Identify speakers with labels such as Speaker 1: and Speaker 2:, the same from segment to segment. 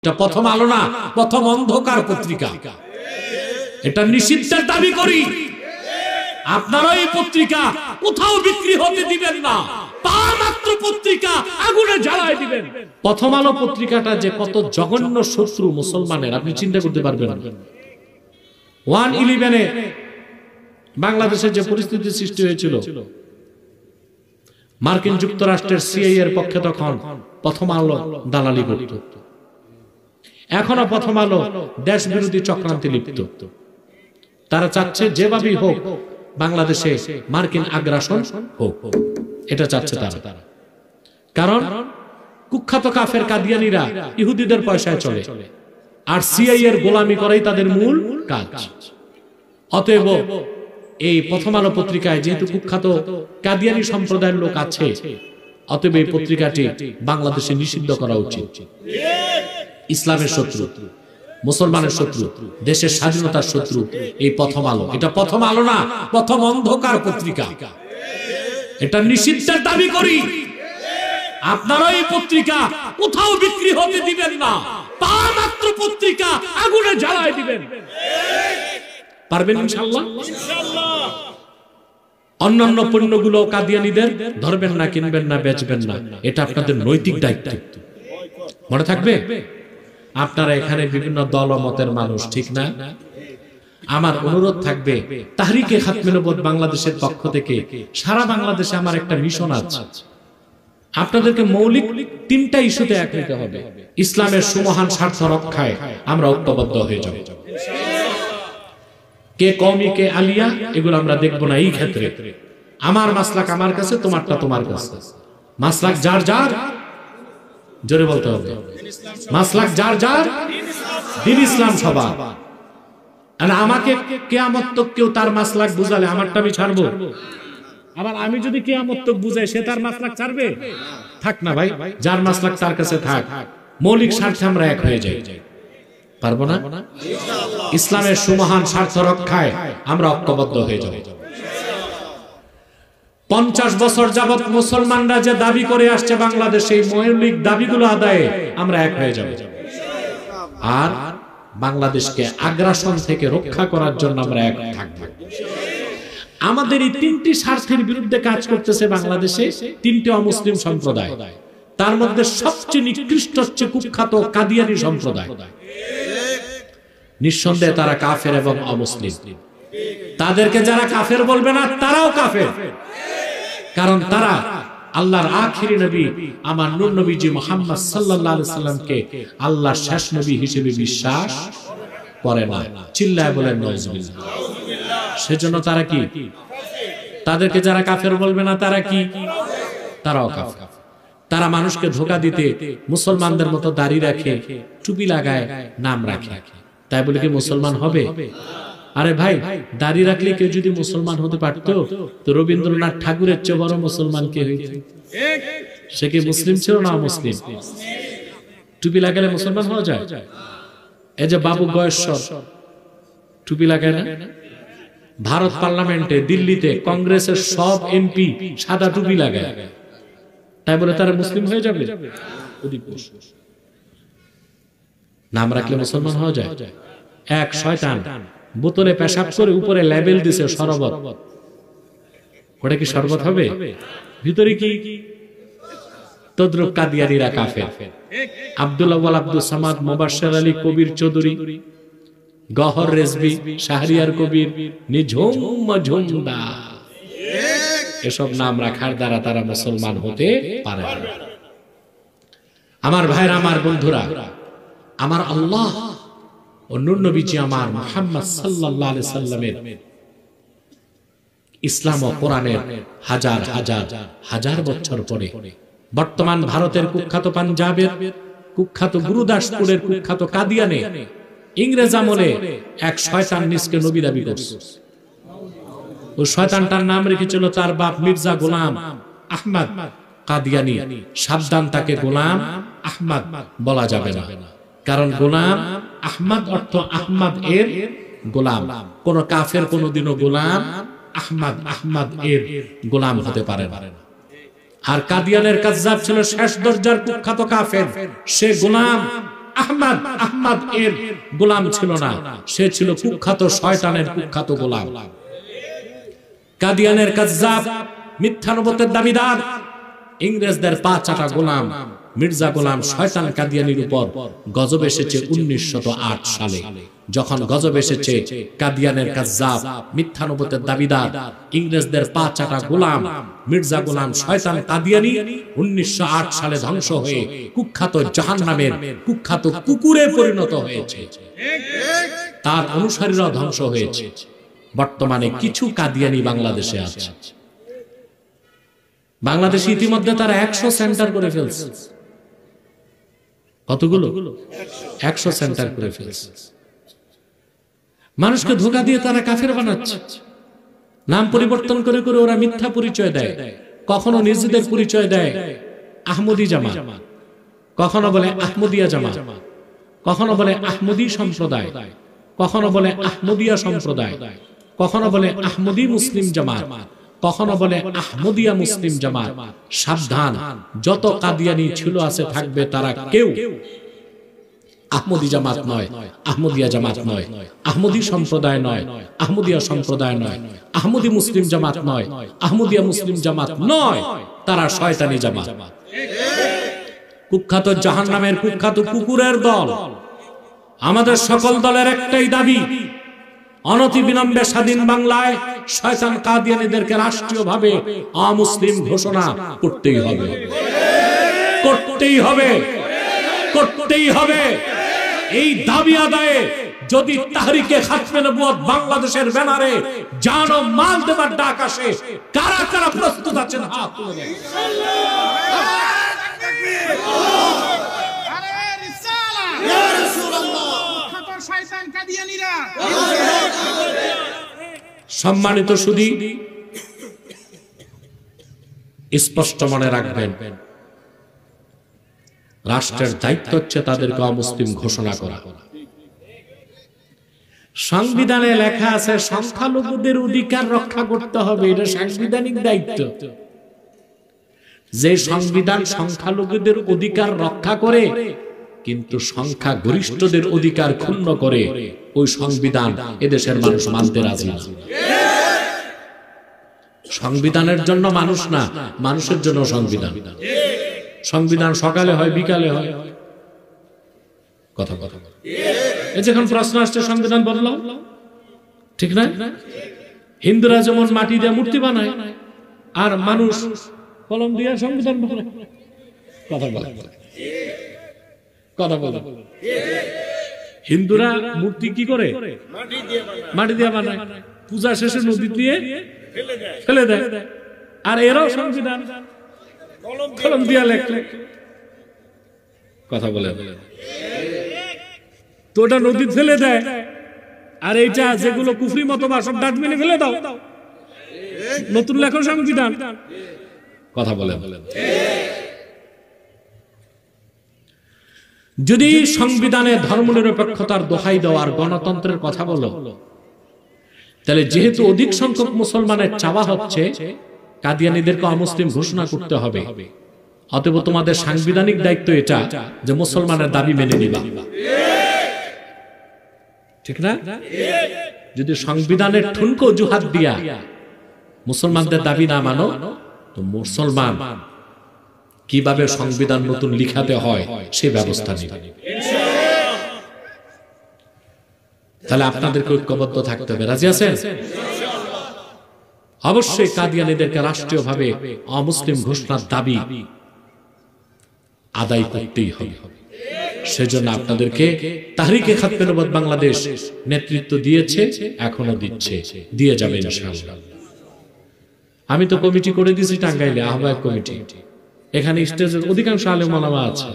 Speaker 1: এটা প্রথম আলো না, প্রথম অন্ধকার পত্রিকা। এটা নিষিদ্ধের দাবি করি। আপনারা এই পত্রিকা কোথাও বিক্রি হতে দিবেন না, পা মাত্র পত্রিকা আগুনে জ্বালায় দিবেন। প্রথম আলো পত্রিকাটা যে কত জঘন্য শত্রু মুসলমানের আপনি চিন্তা করতে পারবেন না। 1/11 বাংলাদেশের যে পরিস্থিতি সৃষ্টি হয়েছিল, মার্কিন যুক্তরাষ্ট্রের সিআইএ এর পক্ষে তখন প্রথম আলো দালালি করত। এখনো প্রথম আলো দেশ বিরোধী চক্রান্তে লিপ্ত। তারা চাচ্ছে যেভাবেই হোক বাংলাদেশে মার্কিন আগ্রাসন হোক, এটা চাচ্ছে তারা। কারণ কুখ্যাত কাফের কাদিয়ানীরা ইহুদিদের পয়সায় চলে, আর সিআইএ এর গোলামি করাই তাদের মূল কাজ। অতএব এই প্রথম আলো পত্রিকায় যেহেতু কুখ্যাত কাদিয়ানী সম্প্রদায়ের লোক আছে, অতএব এই পত্রিকাটি বাংলাদেশে নিষিদ্ধ করা উচিত। ইসলামের শত্রু, মুসলমানের শত্রু, দেশের স্বাধীনতার শত্রু এই প্রথম আলো। এটা প্রথম আলো না, প্রথম অন্ধকার পত্রিকা। এটা নিষিদ্ধের দাবি করি। আপনারা এই পত্রিকা কোথাও বিক্রি হতে দিবেন না, পা মাত্র পত্রিকা আগুনে জ্বালায় দিবেন। পারবেন ইনশাআল্লাহ? অন্যান্য পণ্যগুলো কাদিয়ানীদের ধরবেন না, কিনবেন না, বেচবেন না। এটা আপনাদের নৈতিক দায়িত্ব, মনে থাকবে। আপনারা এখানে বিভিন্ন দল ও মতের মানুষ, ঠিক না? আমার অনুরোধ থাকবে, তাহরিকে খাতমে নবুয়ত বাংলাদেশের পক্ষ থেকে সারা বাংলাদেশে আমার একটা মিশন আছে। আপনাদেরকে মৌলিক 3টা ইস্যুতে এক হতে হবে। ইসলামের সুমহান স্বার্থ রক্ষায় আমরা ঐক্যবদ্ধ হয়ে যাব। কে কওমি কে আলিয়া এগুলো আমরা দেখব না। এই ক্ষেত্রে আমার মাসলাক আমার কাছে, তোমারটা তোমার কাছে। মাসলাক যার যার, জোরে বলতে হবে, মাসলাক যার যার, দ্বীন ইসলাম সবার। আর আমাকে কিয়ামত তক কেউ তার মাসলাক বুঝালে আমারটা আমি ছাড়বো? আবার আমি যদি কিয়ামত তক বুঝাই, সে তার মাসলাক ছাড়বে? থাক না ভাই, যার মাসলাক তার কাছে থাক। মৌলিক স্বার্থে আমরা এক হয়ে যাই, পারবো না? ইসলামের সুমহান স্বার্থ রক্ষায় আমরা ঐক্যবদ্ধ হয়ে যাব। 50 বছর যাবত মুসলমানরা যে দাবি করে আসছে বাংলাদেশে, এই মৌলিক দাবিগুলো আদায়ে আমরা এক হয়ে যাব। আর বাংলাদেশকে আগ্রাসন থেকে রক্ষা করার জন্য আমরা এক থাকব। আমাদের এই 3টি স্বার্থের বিরুদ্ধে কাজ করতেছে বাংলাদেশে 3টে অমুসলিম সম্প্রদায়। তার মধ্যে সবচেয়ে নিকৃষ্ট হচ্ছে কুখ্যাত কাদিয়ানী সম্প্রদায়। নিঃসন্দেহে তারা কাফের এবং অমুসলিম। তাদেরকে যারা কাফের বলবে না, তারাও কাফের। কারণ তারা আল্লাহর আখিরি নবী আমার নূর নবীজি মুহাম্মদ সাল্লাল্লাহু আলাইহি সাল্লামকে আল্লাহর শেষ নবী হিসেবে বিশ্বাস করে না। চিল্লায় বলেন নাউজুবিল্লাহ। সেজন্য তারা কি? তাদেরকে যারা কাফের বলবে না, তারা কি? তারাও কাফের। তারা মানুষকে ধোঁকা দিতে মুসলমানদের মতো দাড়ি রাখে, টুপি লাগায়, নাম রাখে। তাই বলে কি মুসলমান হবে? আরে ভাই, দাড়ি রাখলে কেউ যদি মুসলমান হতে পারতো, তো রবীন্দ্রনাথ ঠাকুরের চেয়ে বড় মুসলমান কে হইত? সে কি মুসলিম ছিল না মুসলিম? টুপি লাগালে মুসলমান হওয়া যায়? এই যে বাবু গয়েশ্বর টুপি লাগায় না? ভারত পার্লামেন্টে, দিল্লিতে কংগ্রেসের সব এমপি সাদা টুপি লাগায়। তাই বলে তারা মুসলিম হয়ে যাবে? নাম রাখলে মুসলমান হওয়া যায়? এক শয়তান বোতলে পেশাব করে উপরে লেবেল দিছে শরবত। ওটা কি শরবত হবে? ভিতরে কি? তদ্রুপ কাদিয়ানীরা কাফের। আব্দুল আউয়াল, আব্দুল সামাদ, মুবাশশির আলী, কবির চৌধুরী, গহর রেজভী, শাহরিয়ার কবির, নিঝুম মজুমদার, এসব নাম রাখার দ্বারা তারা মুসলমান হতে পারে না। আমার ভাইরা, আমার বন্ধুরা, আমার আল্লাহ ও নূর নবীজি আমার মুহাম্মদ সাল্লাল্লাহু আলাইহি সাল্লামের ইসলাম ও কোরআনের হাজার হাজার হাজার বছর পরে বর্তমান ভারতের কুখ্যাত পাঞ্জাবের কুখ্যাত গুরুদাসপুরের কুখ্যাত কাদিয়ানে ইংরেজ আমলে এক শয়তান নিজকে নবী দাবি করছে। ওই শয়তানটার নাম রেখেছিল তার বাপ মির্জা গোলাম আহমদ কাদিয়ানী। সাবধান, তাকে গোলাম আহমদ বলা যাবে না, কারণ গোলাম আহমদ অর্থ আহমদ এর গোলাম। কোন কাফের কোনদিনও গোলাম আহমদ এর গোলাম হতে পারে না। আর কাদিয়ানের কাযযাব ছিল শেষ দরজার কুখ্যাত কাফের। সে গোলাম আহমদ, আহমদ এর গোলাম ছিল না, সে ছিল কুখ্যাত শয়তানের কুখ্যাত গোলাম। কাদিয়ানের কাযযাব, মিথ্যা নবুয়তের দাবিদার, ইংরেজদের পা চাটা গোলাম মির্জা গোলাম শয়তান কাদিয়ানির উপর গজব এসেছে 1908 সালে। যখন গজব এসেছে, কাদিয়ানের কাযযাব, মিথ্যা নবুয়তের দাবিদার, ইংরেজদের পা চাটা গোলাম মির্জা গোলাম শয়তান কাদিয়ানি 1908 সালে ধ্বংস হয়ে কুখ্যাত জাহান্নামের কুখ্যাত কুকুরে পরিণত হয়েছে। তার অনুসারীরা ধ্বংস হয়েছে। বর্তমানে কিছু কাদিয়ানি বাংলাদেশে আছে। বাংলাদেশে ইতিমধ্যে তারা 100 সেন্টার করে ফেলছে। কতগুলো? 100 সেন্টার করে ফেলছে। মানুষকে ধোঁকা দিয়ে তারা কাফের বানাচ্ছে। নাম পরিবর্তন করে করে ওরা মিথ্যা পরিচয় দেয়। কখনো নিজেদের পরিচয় দেয় আহমদি জামাত, কখনো বলে আহমদিয়া জামাত, কখনো বলে আহমদি সম্প্রদায়, কখনো বলে আহমদিয়া সম্প্রদায়, কখনো বলে আহমদি মুসলিম জামাত, কখনো বলে আহমদিয়া মুসলিম জামাত। সাবধান, যত কাদিয়ানি ছিল আছে থাকবে, তারা কেউ আহমদি জামাত নয়, আহমদিয়া জামাত নয়, আহমদি সম্প্রদায় নয়, আহমদিয়া সম্প্রদায় নয়, আহমদি মুসলিম জামাত নয়, আহমদিয়া মুসলিম জামাত নয়, তারা শয়তানি জামাত। কুখ্যাত জাহান্নামের কুখ্যাত কুকুরের দল। আমাদের সকল দলের একটাই দাবি, অনতি বিলম্বে স্বাধীন বাংলায় শয়তান কাদিয়ানীদেরকে রাষ্ট্রীয়ভাবে অমুসলিম ঘোষণা করতেই হবে, করতেই হবে, করতেই হবে। এই দাবি আদায়ে যদি তাহরিকে খাতমে নবুয়ত বাংলাদেশের ব্যানারে জান ও মাল দেবার ডাক আসে, কারা কারা প্রস্তুত আছেন হাত তুলে দেন। সম্মানিত সুধী, স্পষ্ট মনে রাখবেন, রাষ্ট্রের দায়িত্ব হচ্ছে তাদেরকে অমুসলিম ঘোষণা করা। সংবিধানে লেখা আছে সংখ্যালঘুদের অধিকার রক্ষা করতে হবে, এটা সাংবিধানিক দায়িত্ব। যে সংবিধান সংখ্যালঘুদের অধিকার রক্ষা করে কিন্তু সংখ্যা গরিষ্ঠদের অধিকার ক্ষুণ্ণ করে, ওই সংবিধান এদেশের মানুষ মানতে রাজি না। সংবিধানের জন্য মানুষ না, মানুষের জন্য সংবিধান। সংবিধান সকালে হয়, বিকালে হয়, কথা কথা। এই যখন প্রশ্ন আসছে সংবিধান বদলাও, ঠিক না? হিন্দুরা যেমন মাটি দিয়ে মূর্তি বানায়, আর মানুষ কলম দিয়ে সংবিধান বানায়। কথা বলে, কথা বলে। হিন্দুরা মূর্তি কি করে? মাটি দিয়ে বানায়, পূজা শেষে নদী দিয়ে ফেলে দেয়। আর এরাও সংবিধান কলম দিয়া লেখলে, কথা বলে, তো ওটা নদী ফেলে দেয়। আর এইটা যেগুলো কুফরি মতবাদ সব ডাস্টবিনে ফেলে দাও, নতুন লেখো সংবিধান, কথা বলে। যদি সংবিধানে ধর্মনিরপেক্ষতার দোহাই দেওয়ার গণতন্ত্রের কথা বলো, তাহলে যেহেতু অধিক সংখ্যক মুসলমানের চাওয়া হচ্ছে কাদিয়ানীদেরকে অমুসলিম ঘোষণা করতে হবে, অতএব তোমাদের সাংবিধানিক দায়িত্ব এটা যে মুসলমানের দাবি মেনে নিবা, ঠিক না? যদি সংবিধানের ঠুনকো অজুহাত দিয়া মুসলমানদের দাবি না মানো, তো মুসলমান কিভাবে সংবিধান নতুন লিখাতে হয় সে ব্যবস্থা নেবে। তাহলে আপনাদেরকে ঐক্যবদ্ধ থাকতে হবে। রাজি আছেন? অবশ্যই কাদিয়ানীদেরকে রাষ্ট্রীয়ভাবে অমুসলিম ঘোষণার দাবি আদায় করতেই হবে। সেজন্য আপনাদেরকে তাহরিকে খাতমে নবুয়ত বাংলাদেশ নেতৃত্ব দিয়েছে, এখনো দিচ্ছে, দিয়ে যাবে ইনশাআল্লাহ। আমি তো কমিটি করে দিয়েছি টাঙ্গাইলে, আহ্বায়ক কমিটি। এখানে স্টেজের অধিকাংশ আলেম ওলামা আছে,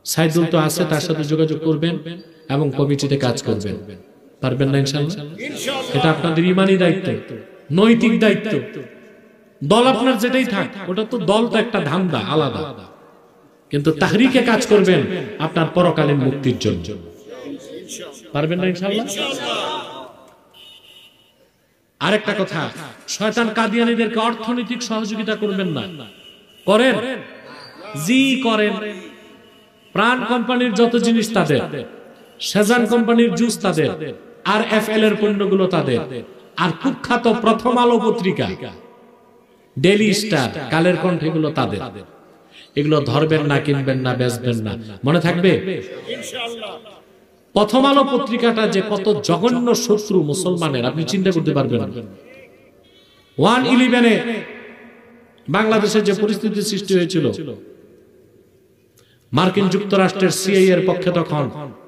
Speaker 1: সাইদুল তো আছে, তার সাথে যোগাযোগ করবেন এবং কমিটিতে কাজ করবেন। পারবেন না ইনশাআল্লাহ? এটা আপনাদের ঈমানি দায়িত্ব, নৈতিক দায়িত্ব। দল আপনার যেটাই থাক, ওটা তো দল তো একটা ধান্দা আলাদা, কিন্তু তাহরিকে কাজ করবেন আপনার পরকালীন মুক্তির জন্য। পারবেন না ইনশাআল্লাহ? আরেকটা কথা, শয়তান কাদিয়ানীদেরকে অর্থনৈতিক সহযোগিতা করবেন না। করেন? জি করেন। প্রাণ কোম্পানির যত জিনিস তাদের, সেজান কোম্পানির জুস তাদের, আর এফএল এর পণ্যগুলো তাদের, আর কুখ্যাত প্রথম আলো পত্রিকা, ডেইলি স্টার, কালের কণ্ঠ, এগুলো তাদের। এগুলো ধরবেন না, কিনবেন না, বেচবেন না, মনে থাকবে ইনশাআল্লাহ। প্রথম আলো পত্রিকাটা যে কত জঘন্য শত্রু মুসলমানের আপনি চিন্তা করতে পারবেন না। 1/11 বাংলাদেশে যে পরিস্থিতি সৃষ্টি হয়েছিল, মার্কিন যুক্তরাষ্ট্রের সিআইএ এর পক্ষে তখন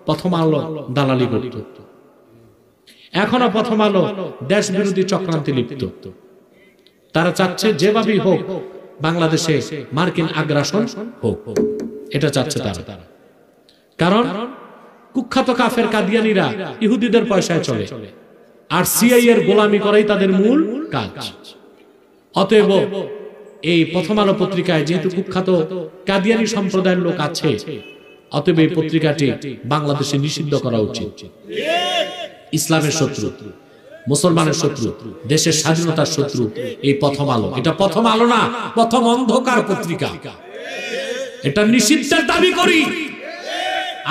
Speaker 1: প্রথম আলো দালালি করত। এখনো প্রথম আলো দেশ বিরোধী চক্রান্তে লিপ্ত। তারা চাচ্ছে যেভাবেই হোক বাংলাদেশে মার্কিন আগ্রাসন হোক, এটা চাচ্ছে তারা। কারণ কুখ্যাত কাফের কাদিয়ানীরা ইহুদিদের পয়সায় চলে, আর সিআইএ এর গোলামি করাই তাদের মূল কাজ। অতএব এই প্রথম আলো পত্রিকায় যেহেতু কুখ্যাত কাদিয়ানী সম্প্রদায়ের লোক আছে, অতএব এই পত্রিকাটি বাংলাদেশে নিষিদ্ধ করা উচিত। ইসলামের শত্রু, মুসলমানের শত্রু, দেশের স্বাধীনতার শত্রু এই প্রথম আলো। এটা প্রথম আলো না, প্রথম অন্ধকার পত্রিকা। এটা নিষিদ্ধের দাবি করি।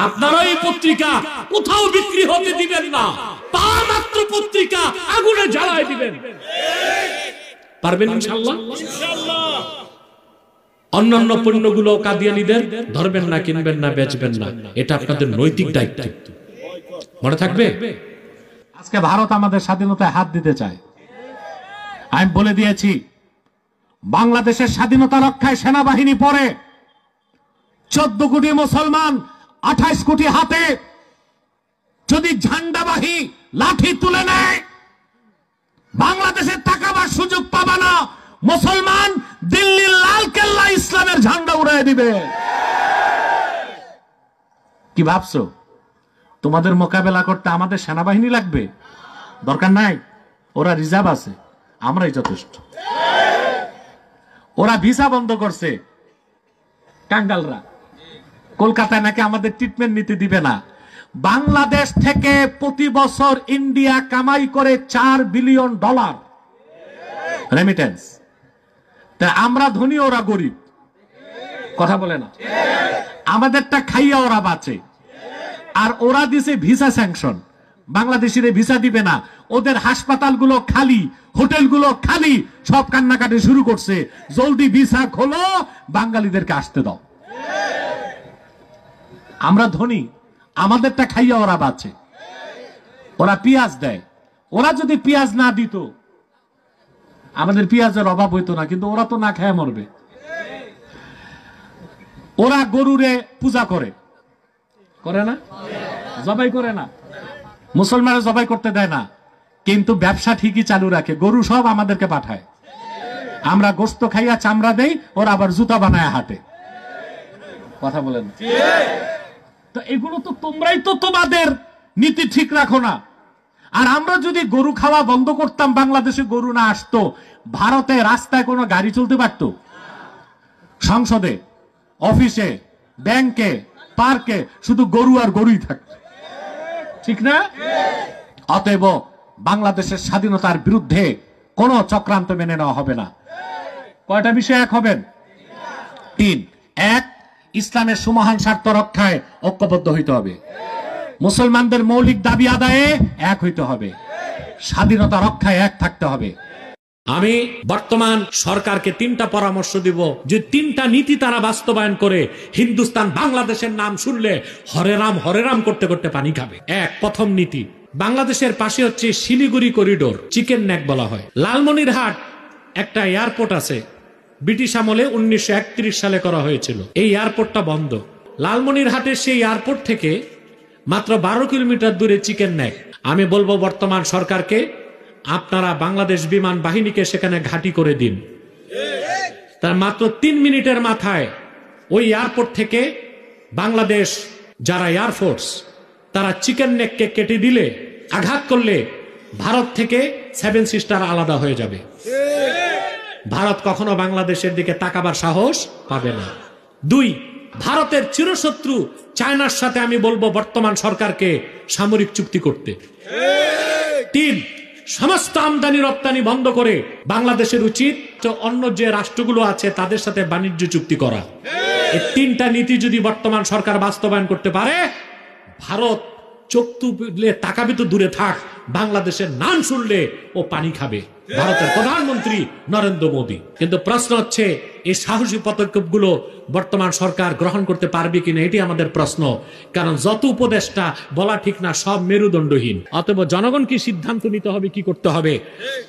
Speaker 1: আপনারা এই পত্রিকা কোথাও বিক্রি হতে দিবেন না, পা মাত্র পত্রিকা আগুনে জ্বালায় দিবেন। পারবেন ইনশাআল্লাহ? অন্যান্য পণ্যগুলো কাদিয়ানীদের ধরবেন না, কিনবেন না, বেচবেন না, এটা আপনাদের নৈতিক দায়িত্ব, মনে থাকবে।
Speaker 2: আজকে ভারত আমাদের স্বাধীনতায় হাত দিতে চায়। আমি বলে দিয়েছি, বাংলাদেশের স্বাধীনতা রক্ষায় সেনাবাহিনী পরে 14 কোটি মুসলমান, 28 কোটি হাতে যদি ঝান্ডাবাহী লাঠি তুলে নেয়, বাংলাদেশের তাকাবার সুযোগ পাবা না। মুসলমান দিল্লির লাল কেল্লা ইসলামের ঝান্ডা উড়াই দিবে। কি ভাবছো তোমাদের মোকাবেলা করতে আমাদের সেনাবাহিনী লাগবে? দরকার নাই, ওরা রিজার্ভ আছে, আমরাই যথেষ্ট। ওরা ভিসা বন্ধ করছে, টাঙ্গালরা, কলকাতায় নাকি আমাদের ট্রিটমেন্ট নিতে দিবে না। বাংলাদেশ থেকে প্রতি বছর ইন্ডিয়া কামাই করে $4 বিলিয়ন রেমিটেন্স। তা আমরা ধনী, ওরা গরিব, কথা বলে না। আমাদেরটা খাইয়া ওরা বাঁচে, আর ওরা দিছে ভিসা স্যাংশন। বাংলাদেশিরে ভিসা দিবে না। ওদের হাসপাতালগুলো খালি, হোটেলগুলো খালি, সব কান্নাকাটি শুরু করছে, জলদি ভিসা খোলো, বাঙালিদেরকে আসতে দাও। আমরা ধনী, আমাদেরটা খাইয়া ওরা বাঁচে। ওরা পেঁয়াজ দেয়, ওরা যদি পেঁয়াজ না দিত আমাদের পেঁয়াজের অভাব হইতো না, কিন্তু ওরা তো না খেয়ে মরবে। ওরা গরুরে পূজা করে, করে না? জবাই করে না? মুসলমানরা জবাই করতে দেয় না, কিন্তু ব্যবসা ঠিকই চালু রাখে। গরু সব আমাদেরকে পাঠায়, আমরা গোস্ত খাইয়া চামড়া দেই, ওরা আবার জুতা বানায় হাটে। কথা বলেন। তো এগুলো তো তোমরাই তো তোমাদের নীতি ঠিক রাখো না। আর আমরা যদি গরু খাওয়া বন্ধ করতাম, বাংলাদেশে গরু না আসতো, ভারতে রাস্তায় কোনো গাড়ি চলতে পারত? সংসদে, অফিসে, ব্যাংকে, পার্কে শুধু গরু আর গরুই থাকত, ঠিক না? অতএব বাংলাদেশের স্বাধীনতার বিরুদ্ধে কোন চক্রান্ত মেনে নেওয়া হবে না। কয়টা বিষয় এক হবেন? 3। 1, ইসলামের সুমহান স্বার্থ রক্ষায় ঐক্যবদ্ধ হইতে হবে। মুসলমানদের মৌলিক দাবি আদায়ে এক হইতে হবে। স্বাধীনতা রক্ষায় এক থাকতে হবে।
Speaker 1: আমি বর্তমান সরকারকে 3টা পরামর্শ দিব, যে 3টা নীতি তারা বাস্তবায়ন করে হিন্দুস্তান বাংলাদেশের নাম শুনলে হরে রাম করতে করতে পানি খাবে। প্রথম নীতি, বাংলাদেশের পাশে হচ্ছে শিলিগুড়ি করিডোর, চিকেন নেক বলা হয়। লালমনিরহাট একটা এয়ারপোর্ট আছে, ব্রিটিশ আমলে 1931 সালে করা হয়েছিল। এই এয়ারপোর্টটা বন্ধ। লালমনিরহাটের সেই এয়ারপোর্ট থেকে মাত্র 12 কিলোমিটার দূরে চিকেন নেক। আমি বলবো বর্তমান সরকারকে, আপনারা বাংলাদেশ বিমান বাহিনীকে সেখানে ঘাঁটি করে দিন। তার মাত্র 3 মিনিটের মাথায় ওই এয়ারপোর্ট থেকে বাংলাদেশ যারা এয়ারফোর্স, তারা চিকেন নেককে কেটে দিলে, আঘাত করলে ভারত থেকে 7 সিস্টার আলাদা হয়ে যাবে। ভারত কখনো বাংলাদেশের দিকে তাকাবার সাহস পাবে না। 2, ভারতের চিরশত্রু চায়নার সাথে আমি বলবো বর্তমান সরকারকে সামরিক চুক্তি করতে। 3, সমস্ত আমদানি রপ্তানি বন্ধ করে বাংলাদেশের উচিত অন্য যে রাষ্ট্রগুলো আছে তাদের সাথে বাণিজ্য চুক্তি করা। এই তিনটা নীতি যদি বর্তমান সরকার বাস্তবায়ন করতে পারে, ভারত চোখ তুলে তাকাবে তো দূরে থাক, বাংলাদেশের নাম শুনলে ও পানি খাবে, ভারতের প্রধানমন্ত্রী নরেন্দ্র মোদী। কিন্তু প্রশ্ন হচ্ছে এই সাহসী পদক্ষেপগুলো বর্তমান সরকার গ্রহণ করতে পারবে কিনা, এটি আমাদের প্রশ্ন। কারণ যত উপদেষ্টা বলা ঠিক না, সব মেরুদণ্ডহীন। অতএব জনগণ কি সিদ্ধান্ত নিতে হবে, কি করতে হবে।